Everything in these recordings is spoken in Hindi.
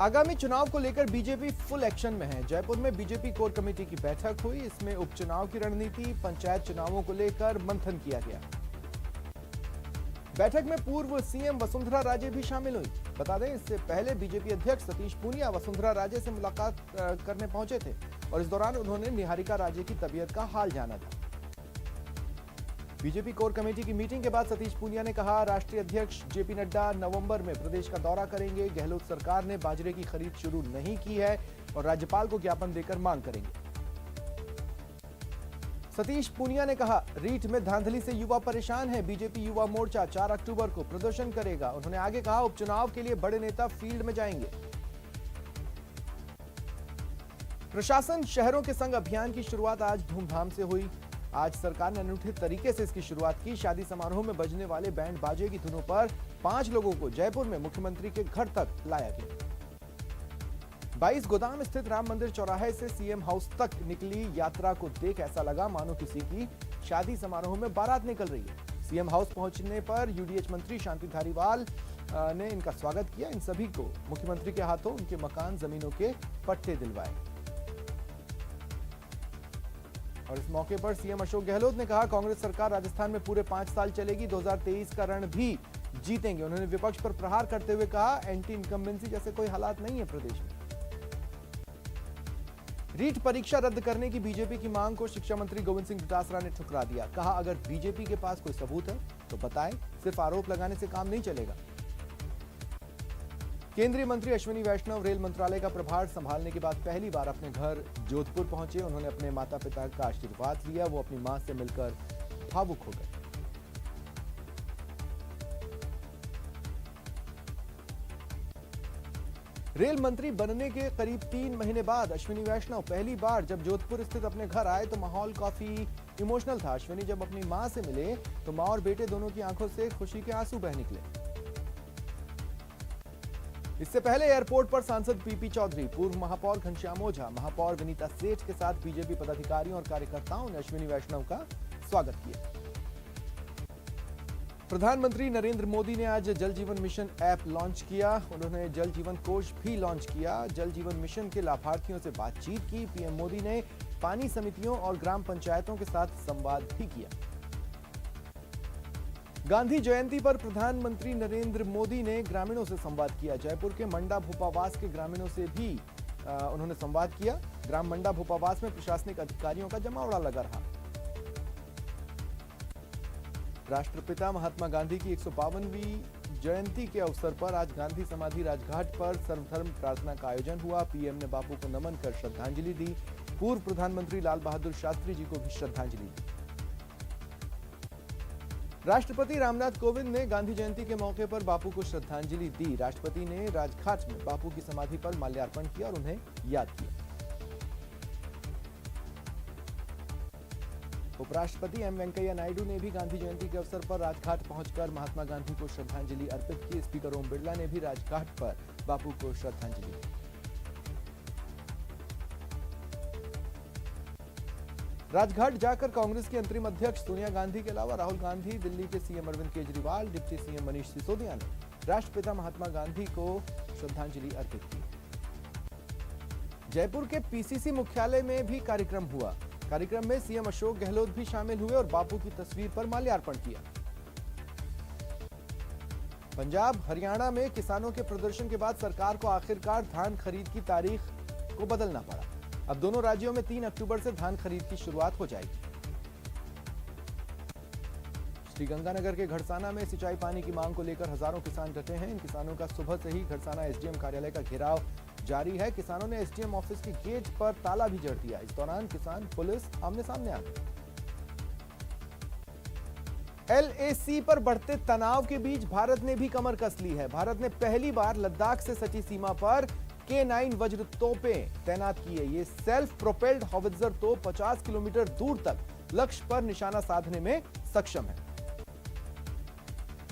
आगामी चुनाव को लेकर बीजेपी फुल एक्शन में है। जयपुर में बीजेपी कोर कमेटी की बैठक हुई। इसमें उपचुनाव की रणनीति, पंचायत चुनावों को लेकर मंथन किया गया। बैठक में पूर्व सीएम वसुंधरा राजे भी शामिल हुई। बता दें, इससे पहले बीजेपी अध्यक्ष सतीश पूनिया वसुंधरा राजे से मुलाकात करने पहुंचे थे और इस दौरान उन्होंने निहारिका राजे की तबीयत का हाल जाना था। बीजेपी कोर कमेटी की मीटिंग के बाद सतीश पूनिया ने कहा, राष्ट्रीय अध्यक्ष जेपी नड्डा नवंबर में प्रदेश का दौरा करेंगे। गहलोत सरकार ने बाजरे की खरीद शुरू नहीं की है और राज्यपाल को ज्ञापन देकर मांग करेंगे। सतीश पूनिया ने कहा, रीट में धांधली से युवा परेशान है। बीजेपी युवा मोर्चा 4 अक्टूबर को प्रदर्शन करेगा। उन्होंने आगे कहा, उपचुनाव के लिए बड़े नेता फील्ड में जाएंगे। प्रशासन शहरों के संग अभियान की शुरुआत आज धूमधाम से हुई। आज सरकार ने अनूठे तरीके से इसकी शुरुआत की। शादी समारोह में बजने वाले बैंड बाजे की धुनों पर 5 लोगों को जयपुर में मुख्यमंत्री के घर तक लाया गया। 22 गोदाम स्थित राम मंदिर चौराहे से सीएम हाउस तक निकली यात्रा को देख ऐसा लगा मानो किसी की शादी समारोह में बारात निकल रही है। सीएम हाउस पहुंचने पर यूडीएच मंत्री शांति धारीवाल ने इनका स्वागत किया। इन सभी को मुख्यमंत्री के हाथों उनके मकान जमीनों के पट्टे दिलवाए। और इस मौके पर सीएम अशोक गहलोत ने कहा, कांग्रेस सरकार राजस्थान में पूरे 5 साल चलेगी। 2023 का रण भी जीतेंगे। उन्होंने विपक्ष पर प्रहार करते हुए कहा, एंटी इनकम्बेंसी जैसे कोई हालात नहीं है प्रदेश में। रीट परीक्षा रद्द करने की बीजेपी की मांग को शिक्षा मंत्री गोविंद सिंह डोटासरा ने ठुकरा दिया। कहा, अगर बीजेपी के पास कोई सबूत है तो बताएं, सिर्फ आरोप लगाने से काम नहीं चलेगा। केंद्रीय मंत्री अश्विनी वैष्णव रेल मंत्रालय का प्रभार संभालने के बाद पहली बार अपने घर जोधपुर पहुंचे। उन्होंने अपने माता पिता का आशीर्वाद लिया। वो अपनी मां से मिलकर भावुक हो गए। रेल मंत्री बनने के करीब 3 महीने बाद अश्विनी वैष्णव पहली बार जब जोधपुर स्थित अपने घर आए तो माहौल काफी इमोशनल था। अश्विनी जब अपनी मां से मिले तो मां और बेटे दोनों की आंखों से खुशी के आंसू बह निकले। इससे पहले एयरपोर्ट पर सांसद पीपी चौधरी, पूर्व महापौर घनश्याम ओझा, महापौर विनीता सेठ के साथ बीजेपी पदाधिकारियों और कार्यकर्ताओं ने अश्विनी वैष्णव का स्वागत किया। प्रधानमंत्री नरेंद्र मोदी ने आज जल जीवन मिशन ऐप लॉन्च किया। उन्होंने जल जीवन कोष भी लॉन्च किया। जल जीवन मिशन के लाभार्थियों से बातचीत की। पीएम मोदी ने पानी समितियों और ग्राम पंचायतों के साथ संवाद भी किया। गांधी जयंती पर प्रधानमंत्री नरेंद्र मोदी ने ग्रामीणों से संवाद किया। जयपुर के मंडा भोपावास के ग्रामीणों से भी उन्होंने संवाद किया। ग्राम मंडा भोपावास में प्रशासनिक अधिकारियों का जमावड़ा लगा रहा। राष्ट्रपिता महात्मा गांधी की 152वीं जयंती के अवसर पर आज गांधी समाधि राजघाट पर सर्वधर्म प्रार्थना का आयोजन हुआ। पीएम ने बापू को नमन कर श्रद्धांजलि दी। पूर्व प्रधानमंत्री लाल बहादुर शास्त्री जी को भी श्रद्धांजलि दी। राष्ट्रपति रामनाथ कोविंद ने गांधी जयंती के मौके पर बापू को श्रद्धांजलि दी। राष्ट्रपति ने राजघाट में बापू की समाधि पर माल्यार्पण किया और उन्हें याद किया। उपराष्ट्रपति एम वेंकैया नायडू ने भी गांधी जयंती के अवसर पर राजघाट पहुंचकर महात्मा गांधी को श्रद्धांजलि अर्पित की। स्पीकर ओम बिरला ने भी राजघाट पर बापू को श्रद्धांजलि दी। राजघाट जाकर कांग्रेस की अंतरिम अध्यक्ष सोनिया गांधी के अलावा राहुल गांधी, दिल्ली के CM Arvind Kejriwal, deputy CM Manish Sisodia ने राष्ट्रपिता महात्मा गांधी को श्रद्धांजलि अर्पित की। जयपुर के पीसीसी मुख्यालय में भी कार्यक्रम हुआ। कार्यक्रम में सीएम अशोक गहलोत भी शामिल हुए और बापू की तस्वीर पर माल्यार्पण किया। पंजाब हरियाणा में किसानों के प्रदर्शन के बाद सरकार को आखिरकार धान खरीद की तारीख को बदलना पड़ा। अब दोनों राज्यों में 3 अक्टूबर से धान खरीद की शुरुआत हो जाएगी। श्रीगंगानगर के घड़साना में सिंचाई पानी की मांग को लेकर हजारों किसान डटे हैं। इन किसानों का सुबह से ही घड़साना एसडीएम कार्यालय का घेराव जारी है। किसानों ने एसडीएम ऑफिस के गेट पर ताला भी जड़ दिया। इस दौरान किसान पुलिस आमने सामने आ गई। एलएसी पर बढ़ते तनाव के बीच भारत ने भी कमर कस ली है। भारत ने पहली बार लद्दाख से सटी सीमा पर K9 वज्र तोपें तैनात की है। ये सेल्फ प्रोपेल्ड हॉवित्जर तोप 50 किलोमीटर दूर तक लक्ष्य पर निशाना साधने में सक्षम है।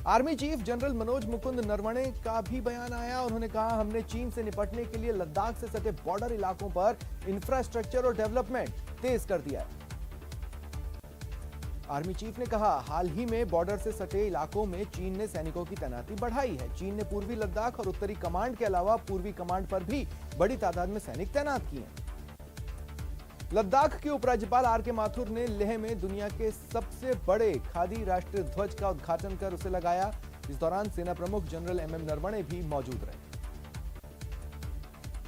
Army chief general Manoj Mukund Naravane का भी बयान आया। उन्होंने कहा, हमने चीन से निपटने के लिए लद्दाख से सटे बॉर्डर इलाकों पर इंफ्रास्ट्रक्चर और डेवलपमेंट तेज कर दिया है। आर्मी चीफ ने कहा, हाल ही में बॉर्डर से सटे इलाकों में चीन ने सैनिकों की तैनाती बढ़ाई है। चीन ने पूर्वी लद्दाख और उत्तरी कमांड के अलावा पूर्वी कमांड पर भी बड़ी तादाद में सैनिक तैनात किए हैं। लद्दाख के उपराज्यपाल आर.के. माथुर ने लेह में दुनिया के सबसे बड़े खादी राष्ट्रीय ध्वज का उद्घाटन कर उसे लगाया। इस दौरान सेना प्रमुख जनरल एम.एम. नरवणे भी मौजूद रहे।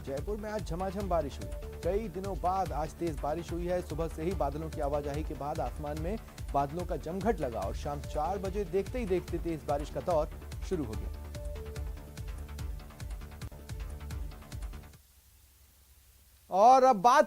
जयपुर में आज झमाझम बारिश हुई। कई दिनों बाद आज तेज बारिश हुई है। सुबह से ही बादलों की आवाजाही के बाद आसमान में बादलों का जमघट लगा और शाम 4 बजे देखते ही देखते तेज बारिश का दौर शुरू हो गया। और अब बात